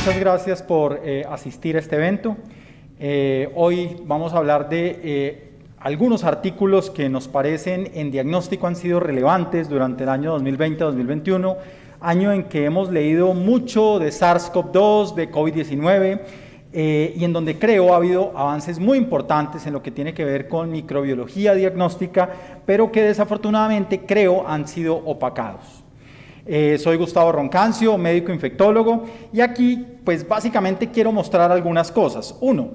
Muchas gracias por asistir a este evento. Hoy vamos a hablar de algunos artículos que nos parecen en diagnóstico han sido relevantes durante el año 2020-2021, año en que hemos leído mucho de SARS-CoV-2, de COVID-19, y en donde creo ha habido avances muy importantes en lo que tiene que ver con microbiología diagnóstica, pero que desafortunadamente creo han sido opacados. Soy Gustavo Roncancio, médico infectólogo, y aquí pues básicamente quiero mostrar algunas cosas. Uno,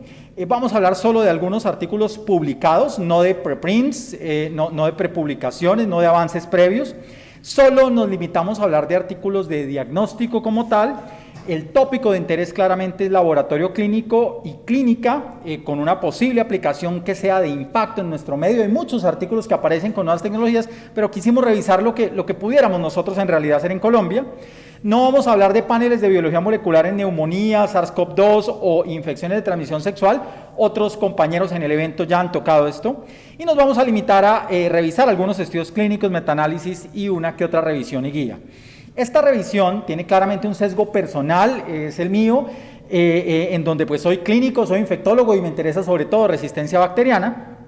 vamos a hablar solo de algunos artículos publicados, no de preprints, no de prepublicaciones, no de avances previos. Solo nos limitamos a hablar de artículos de diagnóstico como tal. El tópico de interés claramente es laboratorio clínico y clínica, con una posible aplicación que sea de impacto en nuestro medio. Hay muchos artículos que aparecen con nuevas tecnologías, pero quisimos revisar lo que pudiéramos nosotros en realidad hacer en Colombia. No vamos a hablar de paneles de biología molecular en neumonía, SARS-CoV-2 o infecciones de transmisión sexual. Otros compañeros en el evento ya han tocado esto. Y nos vamos a limitar a revisar algunos estudios clínicos, metaanálisis y una que otra revisión y guía. Esta revisión tiene claramente un sesgo personal, es el mío, en donde pues soy clínico, soy infectólogo y me interesa sobre todo resistencia bacteriana.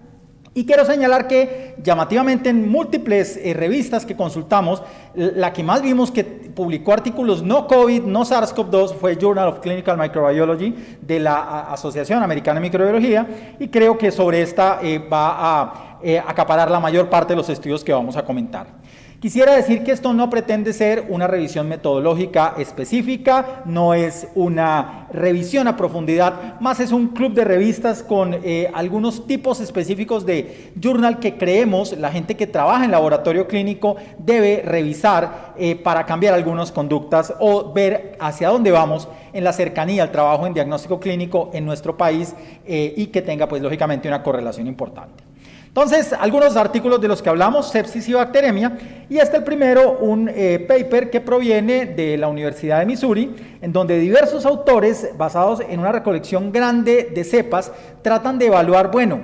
Y quiero señalar que llamativamente en múltiples revistas que consultamos, la que más vimos que publicó artículos no COVID, no SARS-CoV-2 fue Journal of Clinical Microbiology de la Asociación Americana de Microbiología, y creo que sobre esta va a acaparar la mayor parte de los estudios que vamos a comentar. Quisiera decir que esto no pretende ser una revisión metodológica específica, no es una revisión a profundidad, más es un club de revistas con algunos tipos específicos de journal que creemos la gente que trabaja en laboratorio clínico debe revisar para cambiar algunas conductas o ver hacia dónde vamos en la cercanía al trabajo en diagnóstico clínico en nuestro país y que tenga pues lógicamente una correlación importante. Entonces, algunos artículos de los que hablamos, sepsis y bacteremia, y el primero, un paper que proviene de la Universidad de Missouri, en donde diversos autores, basados en una recolección grande de cepas, tratan de evaluar, bueno,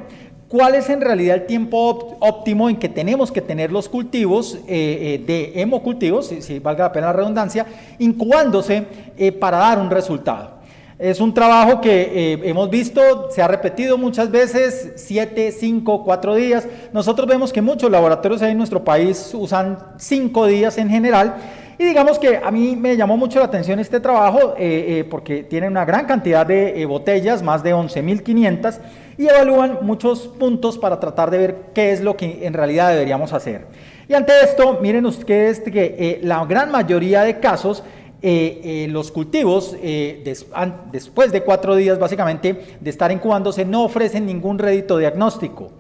cuál es en realidad el tiempo óptimo en que tenemos que tener los cultivos de hemocultivos, si valga la pena la redundancia, incubándose para dar un resultado. Es un trabajo que hemos visto, se ha repetido muchas veces, 7, 5, 4 días. Nosotros vemos que muchos laboratorios en nuestro país usan 5 días en general. Y digamos que a mí me llamó mucho la atención este trabajo porque tiene una gran cantidad de botellas, más de 11.500, y evalúan muchos puntos para tratar de ver qué es lo que en realidad deberíamos hacer. Y ante esto, miren ustedes que la gran mayoría de casos, los cultivos después de 4 días básicamente de estar incubándose no ofrecen ningún rédito diagnóstico.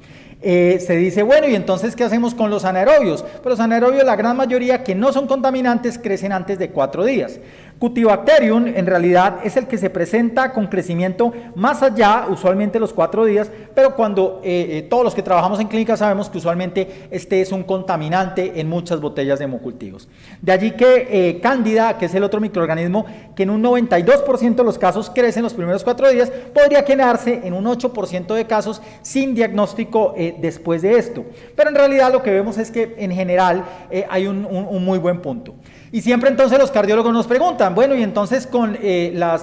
Se dice, bueno, ¿y entonces qué hacemos con los anaerobios? Pues los anaerobios, la gran mayoría que no son contaminantes, crecen antes de 4 días. Cutibacterium en realidad es el que se presenta con crecimiento más allá, usualmente los 4 días, pero cuando todos los que trabajamos en clínica sabemos que usualmente este es un contaminante en muchas botellas de hemocultivos. De allí que Cándida, que es el otro microorganismo que en un 92% de los casos crece en los primeros 4 días, podría quedarse en un 8% de casos sin diagnóstico después de esto. Pero en realidad lo que vemos es que en general hay un muy buen punto. Y siempre entonces los cardiólogos nos preguntan, bueno, y entonces con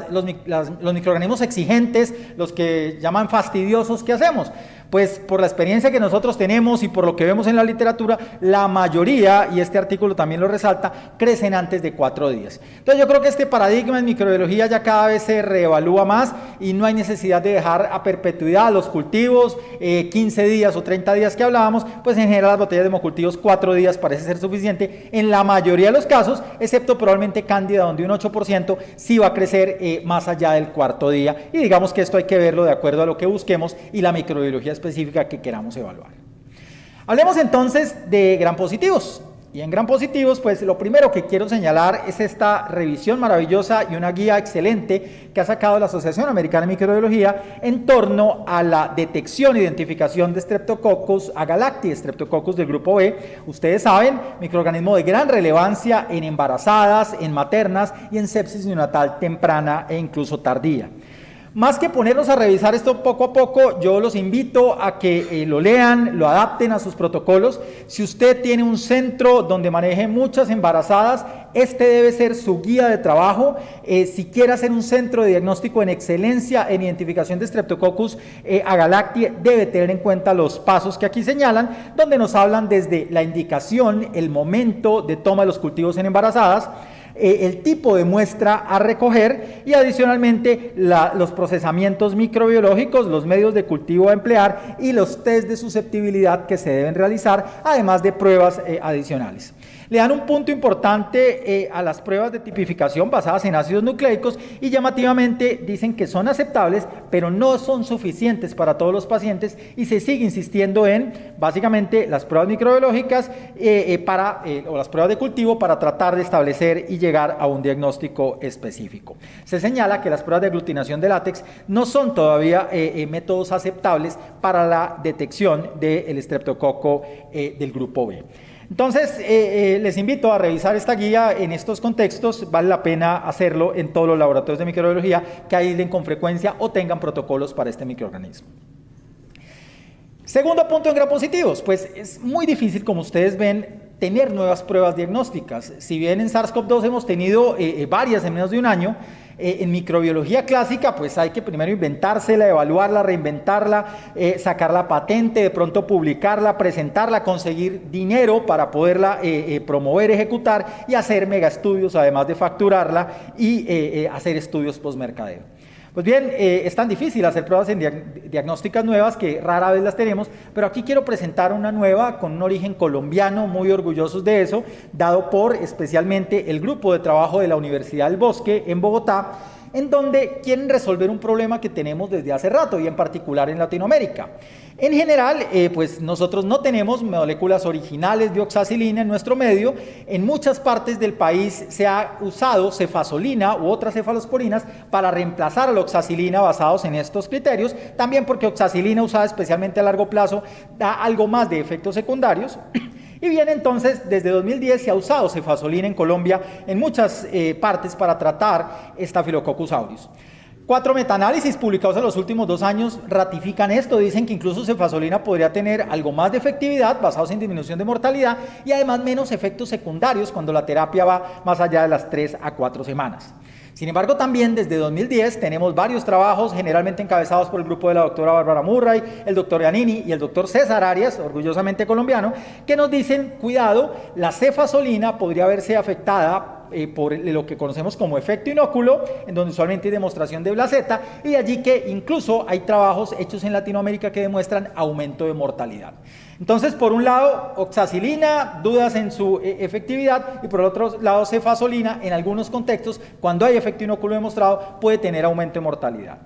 los microorganismos exigentes, los que llaman fastidiosos, ¿qué hacemos? Pues por la experiencia que nosotros tenemos y por lo que vemos en la literatura, la mayoría, y este artículo también lo resalta, crecen antes de 4 días. Entonces yo creo que este paradigma en microbiología ya cada vez se reevalúa más y no hay necesidad de dejar a perpetuidad los cultivos, 15 días o 30 días que hablábamos, pues en general las botellas de hemocultivos 4 días parece ser suficiente en la mayoría de los casos, excepto probablemente Cándida, donde un 8% sí va a crecer más allá del 4.º día, y digamos que esto hay que verlo de acuerdo a lo que busquemos y la microbiología específica que queramos evaluar. Hablemos entonces de gram positivos. Y en gram positivos, pues lo primero que quiero señalar es esta revisión maravillosa y una guía excelente que ha sacado la Asociación Americana de Microbiología en torno a la detección e identificación de Streptococcus agalactiae, Streptococcus del grupo B. Ustedes saben, microorganismo de gran relevancia en embarazadas, en maternas y en sepsis neonatal temprana e incluso tardía. Más que ponernos a revisar esto poco a poco, yo los invito a que lo lean, lo adapten a sus protocolos. Si usted tiene un centro donde maneje muchas embarazadas, este debe ser su guía de trabajo. Si quiere hacer un centro de diagnóstico en excelencia en identificación de Streptococcus agalactiae, debe tener en cuenta los pasos que aquí señalan, donde nos hablan desde la indicación, el momento de toma de los cultivos en embarazadas, el tipo de muestra a recoger y adicionalmente los procesamientos microbiológicos, los medios de cultivo a emplear y los test de susceptibilidad que se deben realizar, además de pruebas adicionales. Le dan un punto importante a las pruebas de tipificación basadas en ácidos nucleicos y llamativamente dicen que son aceptables, pero no son suficientes para todos los pacientes y se sigue insistiendo en básicamente las pruebas microbiológicas o las pruebas de cultivo para tratar de establecer y llegar a un diagnóstico específico. Se señala que las pruebas de aglutinación de látex no son todavía métodos aceptables para la detección del estreptococo del grupo B. Entonces, les invito a revisar esta guía en estos contextos. Vale la pena hacerlo en todos los laboratorios de microbiología que aíslen con frecuencia o tengan protocolos para este microorganismo. Segundo punto en gram positivos, pues es muy difícil, como ustedes ven, tener nuevas pruebas diagnósticas. Si bien en SARS-CoV-2 hemos tenido varias en menos de un año, en microbiología clásica pues hay que primero inventársela, evaluarla, reinventarla, sacar la patente, de pronto publicarla, presentarla, conseguir dinero para poderla promover, ejecutar y hacer mega estudios además de facturarla y hacer estudios postmercadeo. Pues bien, es tan difícil hacer pruebas diagnósticas nuevas que rara vez las tenemos, pero aquí quiero presentar una nueva con un origen colombiano, muy orgullosos de eso, dado por especialmente el grupo de trabajo de la Universidad del Bosque en Bogotá, en donde quieren resolver un problema que tenemos desde hace rato y en particular en Latinoamérica. En general, pues nosotros no tenemos moléculas originales de oxacilina en nuestro medio. En muchas partes del país se ha usado cefazolina u otras cefalosporinas para reemplazar a la oxacilina basados en estos criterios, también porque oxacilina usada especialmente a largo plazo da algo más de efectos secundarios. Y bien, entonces, desde 2010 se ha usado cefazolina en Colombia en muchas partes para tratar Staphylococcus aureus. 4 metaanálisis publicados en los últimos 2 años ratifican esto, dicen que incluso cefazolina podría tener algo más de efectividad basados en disminución de mortalidad y además menos efectos secundarios cuando la terapia va más allá de las 3 a 4 semanas. Sin embargo, también desde 2010 tenemos varios trabajos generalmente encabezados por el grupo de la doctora Bárbara Murray, el doctor Giannini y el doctor César Arias, orgullosamente colombiano, que nos dicen, cuidado, la cefazolina podría verse afectada por lo que conocemos como efecto inóculo, en donde usualmente hay demostración de placenta, y de allí que incluso hay trabajos hechos en Latinoamérica que demuestran aumento de mortalidad. Entonces, por un lado, oxacilina, dudas en su efectividad, y por el otro lado, cefazolina, en algunos contextos, cuando hay efecto inóculo demostrado, puede tener aumento de mortalidad.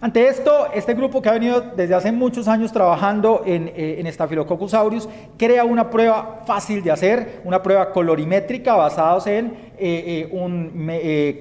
Ante esto, este grupo que ha venido desde hace muchos años trabajando en Staphylococcus aureus crea una prueba fácil de hacer, una prueba colorimétrica basada en un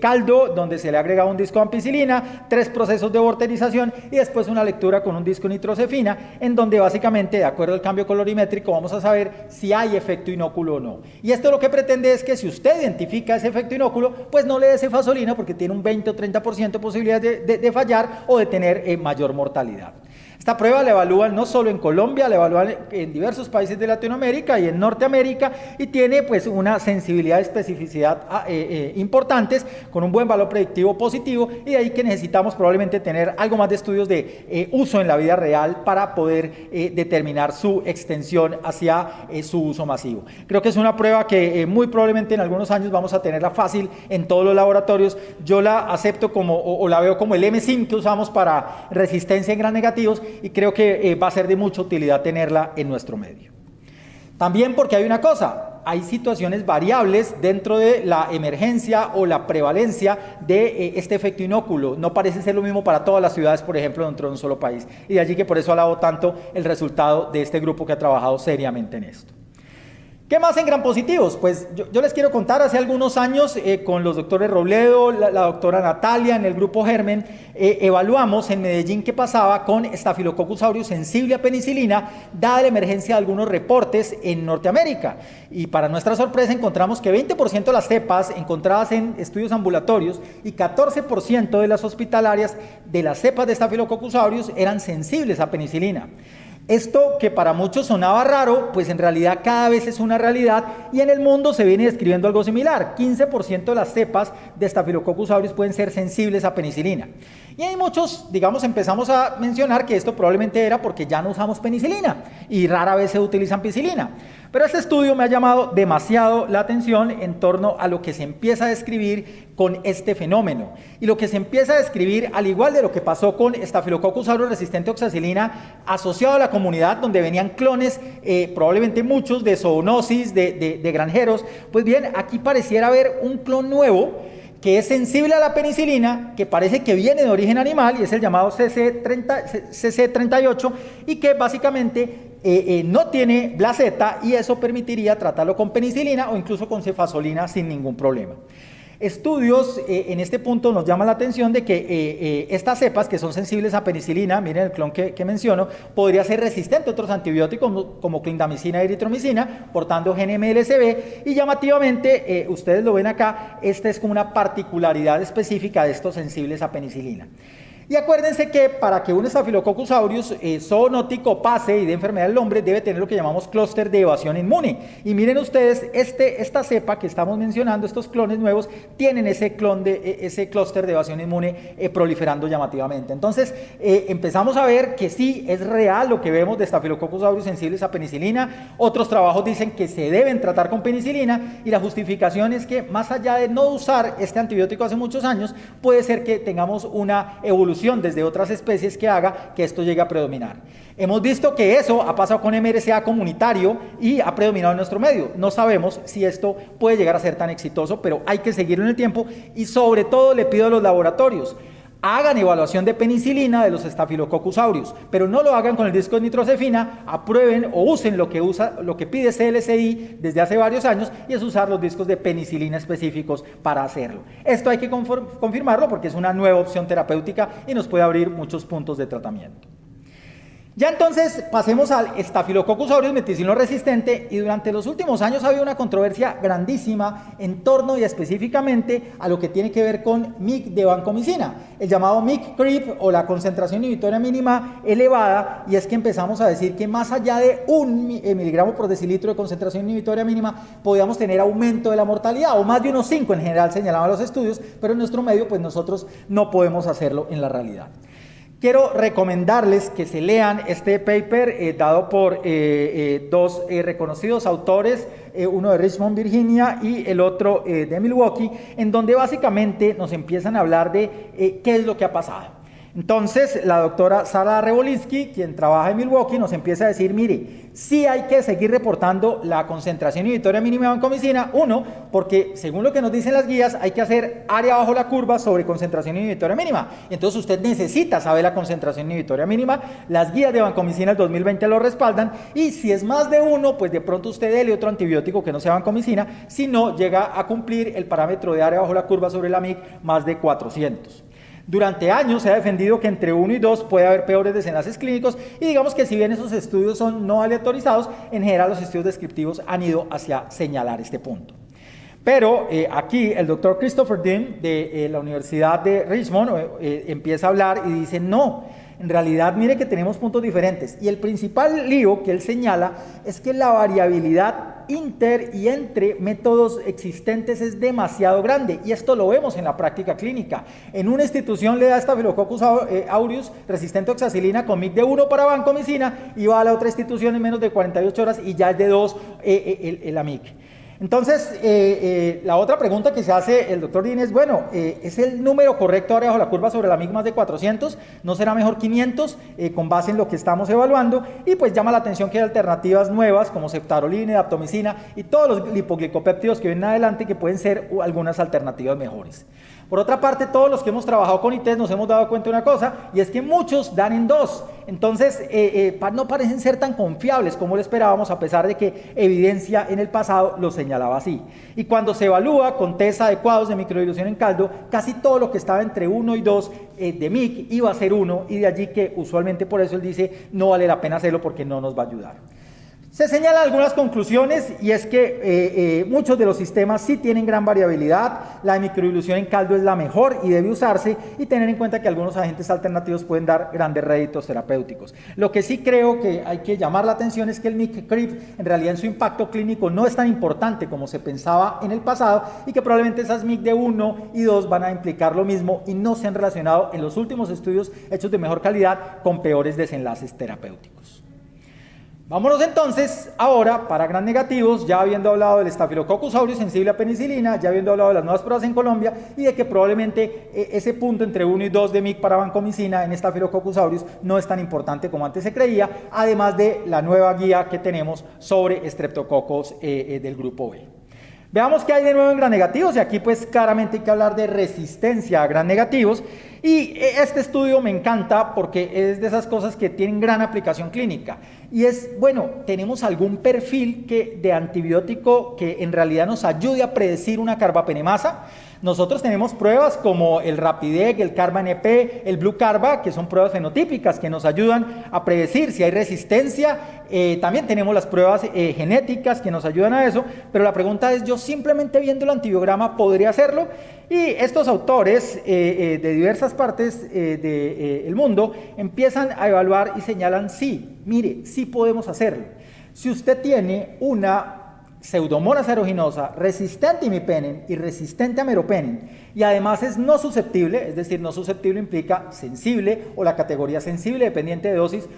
caldo donde se le agrega un disco de ampicilina, 3 procesos de vorterización y después una lectura con un disco de nitrocefina, en donde básicamente, de acuerdo al cambio colorimétrico, vamos a saber si hay efecto inóculo o no. Y esto lo que pretende es que si usted identifica ese efecto inóculo, pues no le dé cefazolina porque tiene un 20 o 30% de posibilidad de fallar o de tener mayor mortalidad. Esta prueba la evalúan no solo en Colombia, la evalúan en diversos países de Latinoamérica y en Norteamérica y tiene pues una sensibilidad y especificidad importantes con un buen valor predictivo positivo y de ahí que necesitamos probablemente tener algo más de estudios de uso en la vida real para poder determinar su extensión hacia su uso masivo. Creo que es una prueba que muy probablemente en algunos años vamos a tenerla fácil en todos los laboratorios. Yo la acepto como o la veo como el M-Sim que usamos para resistencia en gram negativos y creo que va a ser de mucha utilidad tenerla en nuestro medio. También porque hay una cosa, hay situaciones variables dentro de la emergencia o la prevalencia de este efecto inóculo. No parece ser lo mismo para todas las ciudades, por ejemplo, dentro de un solo país. Y de allí que por eso alabo tanto el resultado de este grupo que ha trabajado seriamente en esto. ¿Qué más en gram positivos? Pues yo les quiero contar, hace algunos años con los doctores Robledo, la doctora Natalia, en el grupo Germen, evaluamos en Medellín qué pasaba con Staphylococcus aureus sensible a penicilina, dada la emergencia de algunos reportes en Norteamérica. Y para nuestra sorpresa encontramos que 20% de las cepas encontradas en estudios ambulatorios y 14% de las hospitalarias de las cepas de Staphylococcus aureus eran sensibles a penicilina. Esto que para muchos sonaba raro, pues en realidad cada vez es una realidad y en el mundo se viene describiendo algo similar. 15% de las cepas de Staphylococcus aureus pueden ser sensibles a penicilina. Y hay muchos, digamos, empezamos a mencionar que esto probablemente era porque ya no usamos penicilina y rara vez se utiliza ampicilina. Pero este estudio me ha llamado demasiado la atención en torno a lo que se empieza a describir con este fenómeno. Y lo que se empieza a describir, al igual de lo que pasó con Staphylococcus aureus resistente a oxacilina, asociado a la comunidad donde venían clones, probablemente muchos de zoonosis, de granjeros, pues bien, aquí pareciera haber un clon nuevo que es sensible a la penicilina, que parece que viene de origen animal y es el llamado CC38 y que básicamente no tiene placenta y eso permitiría tratarlo con penicilina o incluso con cefazolina sin ningún problema. Estudios en este punto nos llaman la atención de que estas cepas que son sensibles a penicilina, miren el clon que menciono, podría ser resistente a otros antibióticos como clindamicina y eritromicina, portando gen MLSB y llamativamente, ustedes lo ven acá, esta es como una particularidad específica de estos sensibles a penicilina. Y acuérdense que para que un Staphylococcus aureus zoonótico pase y de enfermedad del hombre debe tener lo que llamamos clúster de evasión inmune. Y miren ustedes, esta cepa que estamos mencionando, estos clones nuevos, tienen ese clúster de evasión inmune proliferando llamativamente. Entonces empezamos a ver que sí es real lo que vemos de Staphylococcus aureus sensibles a penicilina. Otros trabajos dicen que se deben tratar con penicilina y la justificación es que más allá de no usar este antibiótico hace muchos años, puede ser que tengamos una evolución desde otras especies que haga que esto llegue a predominar. Hemos visto que eso ha pasado con MRSA comunitario y ha predominado en nuestro medio. No sabemos si esto puede llegar a ser tan exitoso, pero hay que seguirlo en el tiempo y sobre todo le pido a los laboratorios, hagan evaluación de penicilina de los Staphylococcus aureus, pero no lo hagan con el disco de nitrosefina, aprueben o usen lo que pide CLCI desde hace varios años y es usar los discos de penicilina específicos para hacerlo. Esto hay que confirmarlo porque es una nueva opción terapéutica y nos puede abrir muchos puntos de tratamiento. Ya entonces pasemos al Staphylococcus aureus meticilino resistente y durante los últimos años ha habido una controversia grandísima en torno y específicamente a lo que tiene que ver con MIC de vancomicina, el llamado MIC creep o la concentración inhibitoria mínima elevada, y es que empezamos a decir que más allá de 1 miligramo por decilitro de concentración inhibitoria mínima podíamos tener aumento de la mortalidad o más de unos 5 en general señalaban los estudios, pero en nuestro medio pues nosotros no podemos hacerlo en la realidad. Quiero recomendarles que se lean este paper dado por dos reconocidos autores, uno de Richmond, Virginia, y el otro de Milwaukee, en donde básicamente nos empiezan a hablar de qué es lo que ha pasado. Entonces, la doctora Sara Revolinsky, quien trabaja en Milwaukee, nos empieza a decir, mire, sí hay que seguir reportando la concentración inhibitoria mínima de vancomicina, porque según lo que nos dicen las guías, hay que hacer área bajo la curva sobre concentración inhibitoria mínima. Entonces, usted necesita saber la concentración inhibitoria mínima, las guías de vancomicina del 2020 lo respaldan, y si es más de 1, pues de pronto usted dele otro antibiótico que no sea vancomicina, si no llega a cumplir el parámetro de área bajo la curva sobre la MIC más de 400. Durante años se ha defendido que entre 1 y 2 puede haber peores desenlaces clínicos y digamos que si bien esos estudios son no aleatorizados, en general los estudios descriptivos han ido hacia señalar este punto. Pero aquí el doctor Christopher Dean de la Universidad de Richmond empieza a hablar y dice no, en realidad mire que tenemos puntos diferentes y el principal lío que él señala es que la variabilidad inter y entre métodos existentes es demasiado grande y esto lo vemos en la práctica clínica. En una institución le da Staphylococcus aureus resistente a oxacilina con MIC de 1 para vancomicina y va a la otra institución en menos de 48 horas y ya es de 2 la MIC. Entonces, la otra pregunta que se hace el doctor Dean es, bueno, ¿es el número correcto ahora bajo la curva sobre la MIC más de 400? ¿No será mejor 500 con base en lo que estamos evaluando? Y pues llama la atención que hay alternativas nuevas como ceftarolina, daptomicina y todos los lipoglicopéptidos que vienen adelante que pueden ser algunas alternativas mejores. Por otra parte, todos los que hemos trabajado con ITES nos hemos dado cuenta de una cosa, y es que muchos dan en 2. Entonces, no parecen ser tan confiables como lo esperábamos, a pesar de que evidencia en el pasado lo señalaba así. Y cuando se evalúa con test adecuados de microdilución en caldo, casi todo lo que estaba entre 1 y 2 de MIC iba a ser 1, y de allí que usualmente por eso él dice no vale la pena hacerlo porque no nos va a ayudar. Se señalan algunas conclusiones, y es que muchos de los sistemas sí tienen gran variabilidad. La microdilución en caldo es la mejor y debe usarse, y tener en cuenta que algunos agentes alternativos pueden dar grandes réditos terapéuticos. Lo que sí creo que hay que llamar la atención es que el MIC-CRIP en realidad en su impacto clínico no es tan importante como se pensaba en el pasado, y que probablemente esas MIC de 1 y 2 van a implicar lo mismo y no se han relacionado en los últimos estudios hechos de mejor calidad con peores desenlaces terapéuticos. Vámonos entonces ahora para gram negativos, ya habiendo hablado del Staphylococcus aureus sensible a penicilina, ya habiendo hablado de las nuevas pruebas en Colombia y de que probablemente ese punto entre 1 y 2 de MIC para vancomicina en Staphylococcus aureus no es tan importante como antes se creía, además de la nueva guía que tenemos sobre estreptococos del grupo B. Veamos qué hay de nuevo en gram negativos, y aquí pues claramente hay que hablar de resistencia a gram negativos, y este estudio me encanta porque es de esas cosas que tienen gran aplicación clínica, y es, bueno, tenemos algún perfil de antibiótico que en realidad nos ayude a predecir una carbapenemasa. Nosotros tenemos pruebas como el Rapidec, el Carba-NP, el Blue Carba, que son pruebas fenotípicas que nos ayudan a predecir si hay resistencia. También tenemos las pruebas genéticas que nos ayudan a eso, pero la pregunta es, ¿yo simplemente viendo el antibiograma podría hacerlo? Y estos autores de diversas partes del mundo empiezan a evaluar y señalan, sí, mire, sí podemos hacerlo. Si usted tiene una Pseudomonas aeruginosa resistente a imipenem y resistente a meropenem, y además es no susceptible, es decir, no susceptible implica sensible o la categoría sensible dependiente de dosis,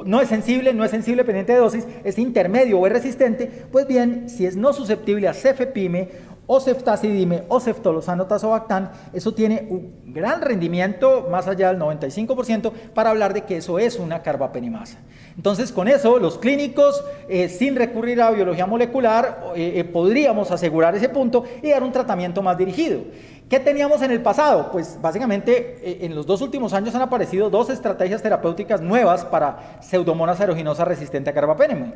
no es sensible dependiente de dosis, es intermedio o es resistente. Pues bien, si es no susceptible a cefepime o ceftazidime o ceftolozano tazobactam, eso tiene un gran rendimiento, más allá del 95%, para hablar de que eso es una carbapenemasa. Entonces, con eso, los clínicos, sin recurrir a biología molecular, podríamos asegurar ese punto y dar un tratamiento más dirigido. ¿Qué teníamos en el pasado? Pues básicamente en los 2 últimos años han aparecido 2 estrategias terapéuticas nuevas para Pseudomonas aeruginosa resistente a carbapenem.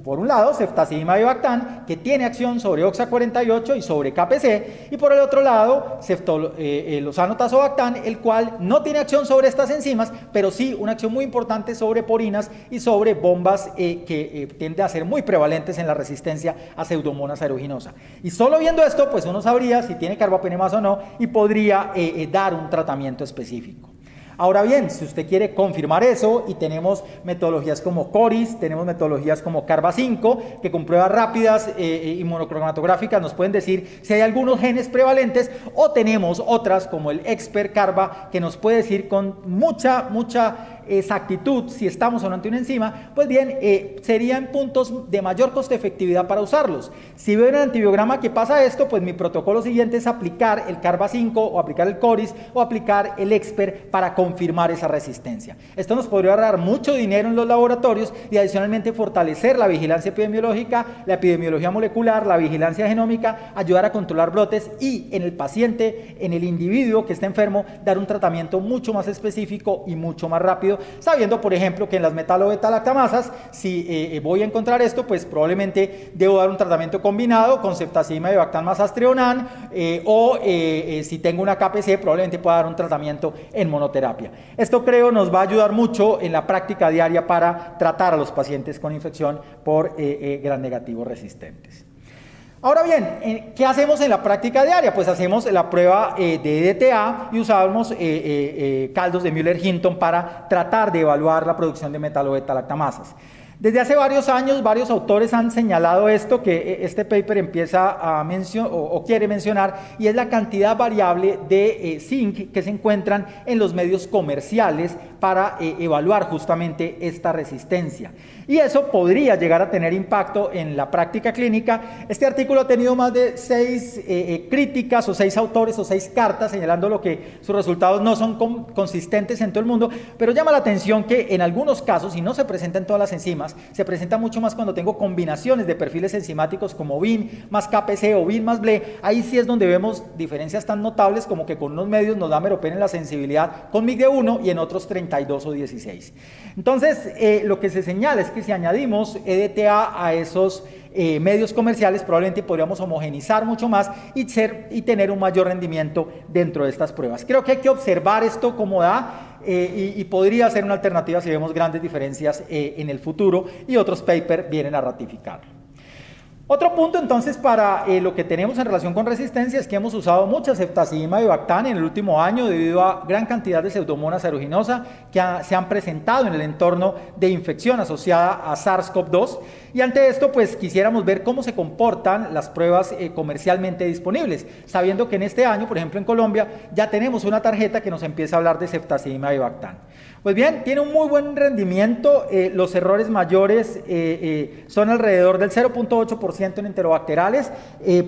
Por un lado, ceftazidime avibactam, que tiene acción sobre OXA48 y sobre KPC, y por el otro lado, ceftolozano tazobactam, el cual no tiene acción sobre estas enzimas, pero sí una acción muy importante sobre porinas y sobre bombas que tienden a ser muy prevalentes en la resistencia a Pseudomonas aeruginosa. Y solo viendo esto, pues uno sabría si tiene carbapenemasa o no, y podría dar un tratamiento específico. Ahora bien, si usted quiere confirmar eso, y tenemos metodologías como CORIS, tenemos metodologías como CARBA5, que con pruebas rápidas y monocromatográficas nos pueden decir si hay algunos genes prevalentes, o tenemos otras como el Expert Carba, que nos puede decir con mucha exactitud si estamos o no ante una enzima. Pues bien, serían puntos de mayor coste efectividad para usarlos. Si veo en el antibiograma que pasa esto, pues mi protocolo siguiente es aplicar el CARBA5 o aplicar el CORIS o aplicar el Expert para confirmar esa resistencia. Esto nos podría ahorrar mucho dinero en los laboratorios y adicionalmente fortalecer la vigilancia epidemiológica, la epidemiología molecular, la vigilancia genómica, ayudar a controlar brotes y en el paciente, en el individuo que está enfermo, dar un tratamiento mucho más específico y mucho más rápido, sabiendo, por ejemplo, que en las metalo-beta-lactamasas, si voy a encontrar esto, pues probablemente debo dar un tratamiento combinado con ceftazidime avibactam más astrionan, o si tengo una KPC, probablemente pueda dar un tratamiento en monoterapia. Esto creo nos va a ayudar mucho en la práctica diaria para tratar a los pacientes con infección por gram negativos resistentes. Ahora bien, ¿qué hacemos en la práctica diaria? Pues hacemos la prueba de DTA y usamos caldos de Müller-Hinton para tratar de evaluar la producción de metalo-beta-lactamasas. Desde hace varios años, varios autores han señalado esto, que este paper empieza a mencionar o quiere mencionar, y es la cantidad variable de zinc que se encuentran en los medios comerciales para evaluar justamente esta resistencia. Y eso podría llegar a tener impacto en la práctica clínica. Este artículo ha tenido más de 6 críticas o 6 autores o 6 cartas señalando lo que sus resultados no son consistentes en todo el mundo, pero llama la atención que en algunos casos, y no se presentan todas las enzimas, enzimas. Se presenta mucho más cuando tengo combinaciones de perfiles enzimáticos como VIN más KPC o VIN más BLE. Ahí sí es donde vemos diferencias tan notables como que con unos medios nos da meropen en la sensibilidad con MIC de 1 y en otros 32 o 16. Entonces, lo que se señala es que si añadimos EDTA a esos medios comerciales, probablemente podríamos homogenizar mucho más y tener un mayor rendimiento dentro de estas pruebas. Creo que hay que observar esto como da y podría ser una alternativa si vemos grandes diferencias en el futuro, y otros papers vienen a ratificarlo. Otro punto entonces para lo que tenemos en relación con resistencia es que hemos usado mucha ceftazidima y bactán en el último año debido a gran cantidad de Pseudomonas aeruginosa que se han presentado en el entorno de infección asociada a SARS-CoV-2, y ante esto pues quisiéramos ver cómo se comportan las pruebas comercialmente disponibles, sabiendo que en este año, por ejemplo en Colombia, ya tenemos una tarjeta que nos empieza a hablar de ceftazidima y bactán. Pues bien, tiene un muy buen rendimiento, los errores mayores son alrededor del 0.8% en enterobacterales,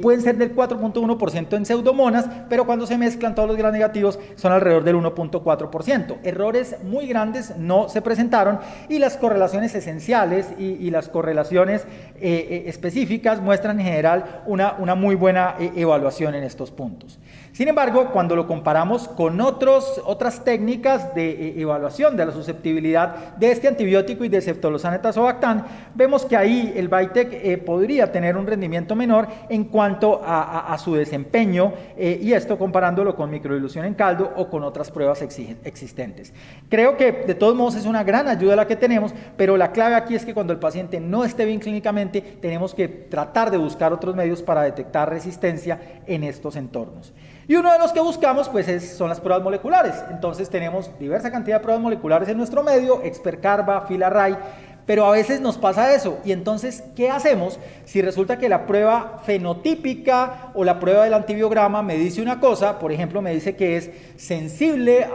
pueden ser del 4.1% en pseudomonas, pero cuando se mezclan todos los gram negativos son alrededor del 1.4%. Errores muy grandes no se presentaron, y las correlaciones esenciales y las correlaciones específicas muestran en general una muy buena evaluación en estos puntos. Sin embargo, cuando lo comparamos con otras técnicas de evaluación de la susceptibilidad de este antibiótico y de ceftolozane tazobactam, vemos que ahí el VITEC podría tener un rendimiento menor en cuanto a su desempeño, y esto comparándolo con microdilución en caldo o con otras pruebas existentes. Creo que de todos modos es una gran ayuda la que tenemos, pero la clave aquí es que cuando el paciente no esté bien clínicamente, tenemos que tratar de buscar otros medios para detectar resistencia en estos entornos. Y uno de los que buscamos pues son las pruebas moleculares. Entonces tenemos diversa cantidad de pruebas moleculares en nuestro medio, ExpertCarba, FILARRAY, pero a veces nos pasa eso. Y entonces, ¿qué hacemos si resulta que la prueba fenotípica o la prueba del antibiograma me dice una cosa? Por ejemplo, me dice que es sensible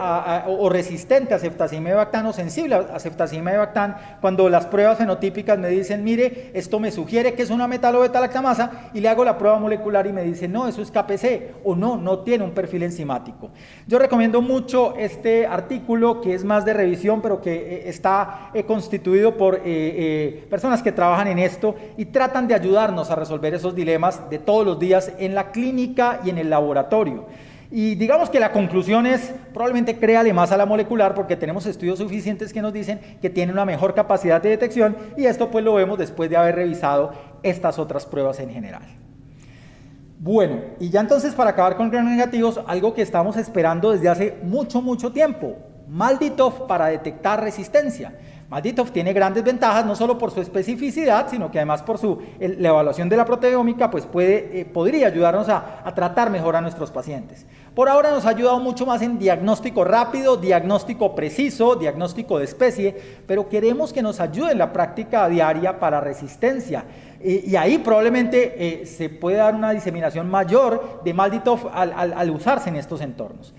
o resistente a ceftazidima y bactán, o sensible a ceftazidima y bactán, cuando las pruebas fenotípicas me dicen, mire, esto me sugiere que es una metalo beta-lactamasa, y le hago la prueba molecular y me dice, no, eso es KPC, o no tiene un perfil enzimático. Yo recomiendo mucho este artículo, que es más de revisión, pero que está constituido por personas que trabajan en esto y tratan de ayudarnos a resolver esos dilemas de todos los días en la clínica y en el laboratorio. Y digamos que la conclusión es, probablemente créale más a la molecular, porque tenemos estudios suficientes que nos dicen que tiene una mejor capacidad de detección, y esto pues lo vemos después de haber revisado estas otras pruebas en general. Bueno, y ya entonces para acabar con gram negativos, algo que estamos esperando desde hace mucho tiempo, MALDI-TOF para detectar resistencia. MALDI-TOF tiene grandes ventajas, no solo por su especificidad, sino que además por la evaluación de la proteómica, pues podría ayudarnos a tratar mejor a nuestros pacientes. Por ahora nos ha ayudado mucho más en diagnóstico rápido, diagnóstico preciso, diagnóstico de especie, pero queremos que nos ayude en la práctica diaria para resistencia. Y ahí probablemente se puede dar una diseminación mayor de MALDI-TOF al usarse en estos entornos.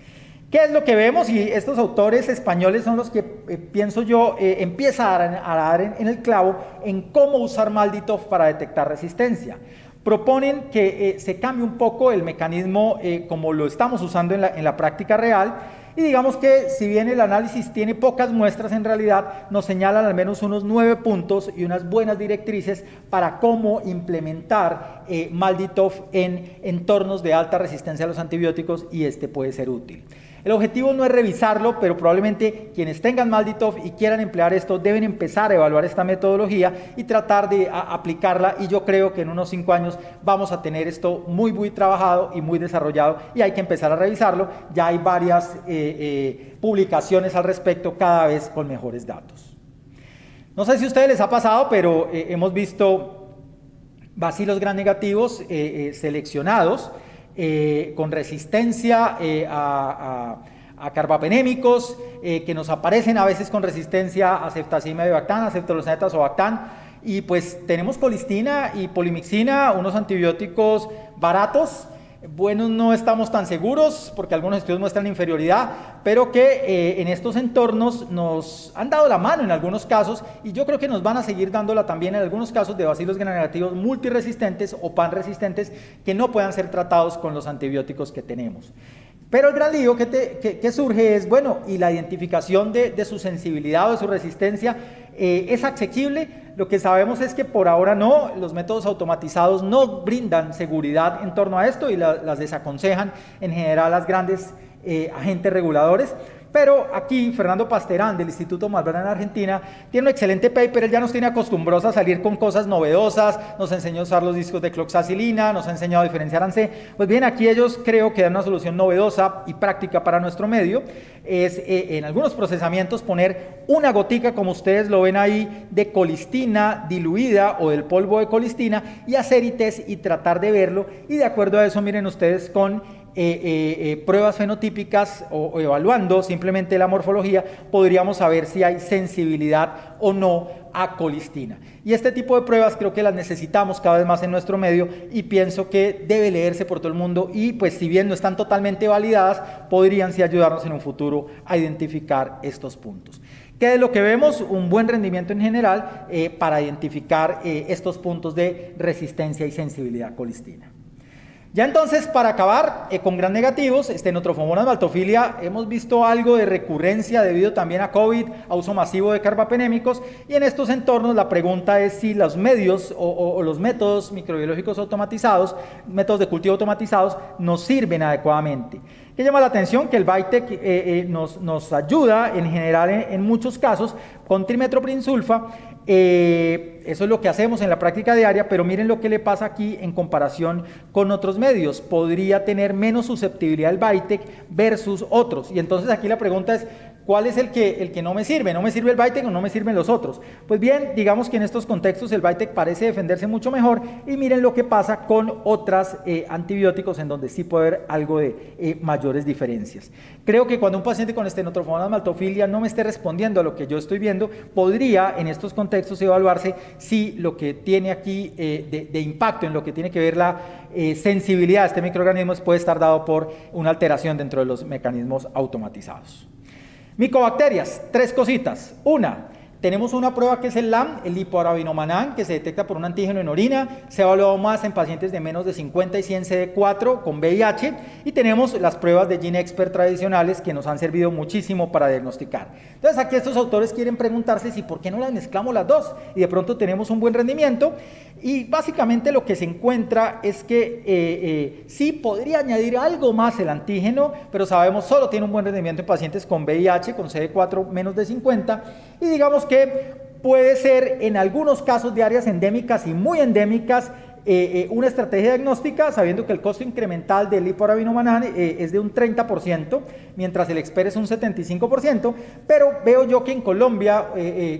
¿Qué es lo que vemos? Y estos autores españoles son los que, pienso yo, empiezan a dar en el clavo en cómo usar MALDI-TOF para detectar resistencia. Proponen que se cambie un poco el mecanismo como lo estamos usando en la práctica real, y digamos que si bien el análisis tiene pocas muestras, en realidad nos señalan al menos unos 9 puntos y unas buenas directrices para cómo implementar MALDI-TOF en entornos de alta resistencia a los antibióticos, y este puede ser útil. El objetivo no es revisarlo, pero probablemente quienes tengan MALDI-TOF y quieran emplear esto deben empezar a evaluar esta metodología y tratar de aplicarla, y yo creo que en unos 5 años vamos a tener esto muy trabajado y muy desarrollado, y hay que empezar a revisarlo. Ya hay varias publicaciones al respecto, cada vez con mejores datos. No sé si a ustedes les ha pasado, pero hemos visto bacilos gram negativos seleccionados con resistencia a carbapenémicos, que nos aparecen a veces con resistencia a ceftazidima y bactán, a ceftolozane tazobactam, y pues tenemos colistina y polimixina, unos antibióticos baratos, buenos no estamos tan seguros porque algunos estudios muestran inferioridad, pero que en estos entornos nos han dado la mano en algunos casos, y yo creo que nos van a seguir dándola también en algunos casos de bacilos gram negativos multiresistentes o pan resistentes que no puedan ser tratados con los antibióticos que tenemos. Pero el gran lío que surge es, bueno, y la identificación de su sensibilidad o de su resistencia, ¿Es asequible? Lo que sabemos es que por ahora no, los métodos automatizados no brindan seguridad en torno a esto y las desaconsejan en general las grandes agentes reguladores. Pero aquí Fernando Pasterán del Instituto Malbrán en Argentina tiene un excelente paper. Él ya nos tiene acostumbrados a salir con cosas novedosas, nos enseñó a usar los discos de cloxacilina, nos ha enseñado a diferenciar ANSE. Pues bien, aquí ellos creo que dan una solución novedosa y práctica para nuestro medio. Es en algunos procesamientos poner una gotica, como ustedes lo ven ahí, de colistina diluida o del polvo de colistina y hacer ITES y tratar de verlo. Y de acuerdo a eso, miren ustedes con pruebas fenotípicas o evaluando simplemente la morfología, podríamos saber si hay sensibilidad o no a colistina. Y este tipo de pruebas creo que las necesitamos cada vez más en nuestro medio y pienso que debe leerse por todo el mundo y pues si bien no están totalmente validadas, podrían sí ayudarnos en un futuro a identificar estos puntos. ¿Qué es lo que vemos? Un buen rendimiento en general para identificar estos puntos de resistencia y sensibilidad a colistina. Ya entonces, para acabar con gran negativos, Stenotrophomonas maltophilia, hemos visto algo de recurrencia debido también a COVID, a uso masivo de carbapenémicos, y en estos entornos la pregunta es si los medios o los métodos microbiológicos automatizados, métodos de cultivo automatizados, nos sirven adecuadamente. ¿Qué llama la atención? Que el Vitek nos ayuda en general en muchos casos con trimetoprim-sulfa. Eso es lo que hacemos en la práctica diaria, pero miren lo que le pasa aquí en comparación con otros medios. Podría tener menos susceptibilidad el Vitek versus otros. Y entonces aquí la pregunta es, ¿cuál es el que no me sirve? ¿No me sirve el Vitek o no me sirven los otros? Pues bien, digamos que en estos contextos el Vitek parece defenderse mucho mejor y miren lo que pasa con otros antibióticos en donde sí puede haber algo de mayores diferencias. Creo que cuando un paciente con Stenotrophomonas maltophilia no me esté respondiendo a lo que yo estoy viendo, podría en estos contextos evaluarse si lo que tiene aquí de impacto en lo que tiene que ver la sensibilidad de este microorganismo puede estar dado por una alteración dentro de los mecanismos automatizados. Micobacterias, tres cositas. Una, tenemos una prueba que es el LAM, el lipoarabinomanán, que se detecta por un antígeno en orina, se ha evaluado más en pacientes de menos de 50 y 100 CD4 con VIH, y tenemos las pruebas de GeneXpert tradicionales que nos han servido muchísimo para diagnosticar. Entonces aquí estos autores quieren preguntarse si por qué no las mezclamos las dos y de pronto tenemos un buen rendimiento, y básicamente lo que se encuentra es que sí podría añadir algo más el antígeno, pero sabemos solo tiene un buen rendimiento en pacientes con VIH, con CD4 menos de 50, y digamos que puede ser en algunos casos de áreas endémicas y muy endémicas una estrategia diagnóstica, sabiendo que el costo incremental del lipoarabinomanán es de un 30%, mientras el EXPER es un 75%, pero veo yo que en Colombia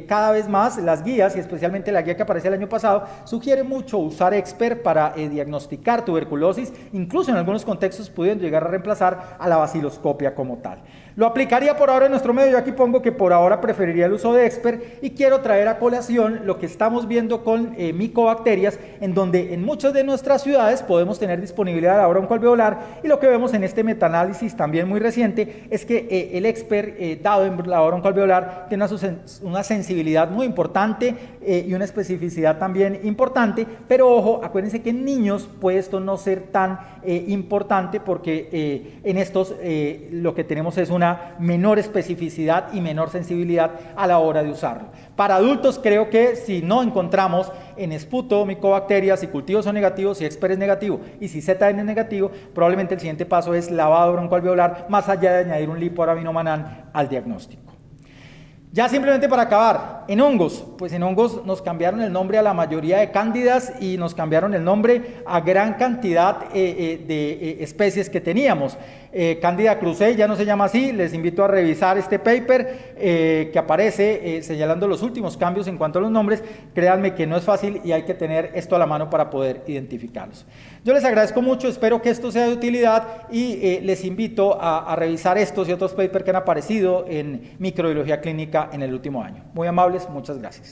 cada vez más las guías, y especialmente la guía que aparece el año pasado, sugiere mucho usar EXPER para diagnosticar tuberculosis, incluso en algunos contextos pudiendo llegar a reemplazar a la baciloscopia como tal. Lo aplicaría por ahora en nuestro medio. Yo aquí pongo que por ahora preferiría el uso de EXPER y quiero traer a colación lo que estamos viendo con micobacterias, en donde en muchas de nuestras ciudades podemos tener disponibilidad de lavadora oncoalveolar, y lo que vemos en este metaanálisis también muy reciente es que el EXPER dado en lavadora oncoalveolar tiene una sensibilidad muy importante y una especificidad también importante, pero ojo, acuérdense que en niños puede esto no ser tan importante porque en estos lo que tenemos es una menor especificidad y menor sensibilidad a la hora de usarlo. Para adultos creo que si no encontramos en esputo micobacterias, si cultivos son negativos, si EXPER es negativo y si ZN es negativo, probablemente el siguiente paso es lavado broncoalveolar, más allá de añadir un lipoarabinomanán al diagnóstico. Ya simplemente para acabar, en hongos, pues en hongos nos cambiaron el nombre a la mayoría de cándidas y nos cambiaron el nombre a gran cantidad de especies que teníamos. Candida krusei ya no se llama así, les invito a revisar este paper que aparece señalando los últimos cambios en cuanto a los nombres. Créanme que no es fácil y hay que tener esto a la mano para poder identificarlos. Yo les agradezco mucho, espero que esto sea de utilidad y les invito a revisar estos y otros papers que han aparecido en microbiología clínica en el último año. Muy amables, muchas gracias.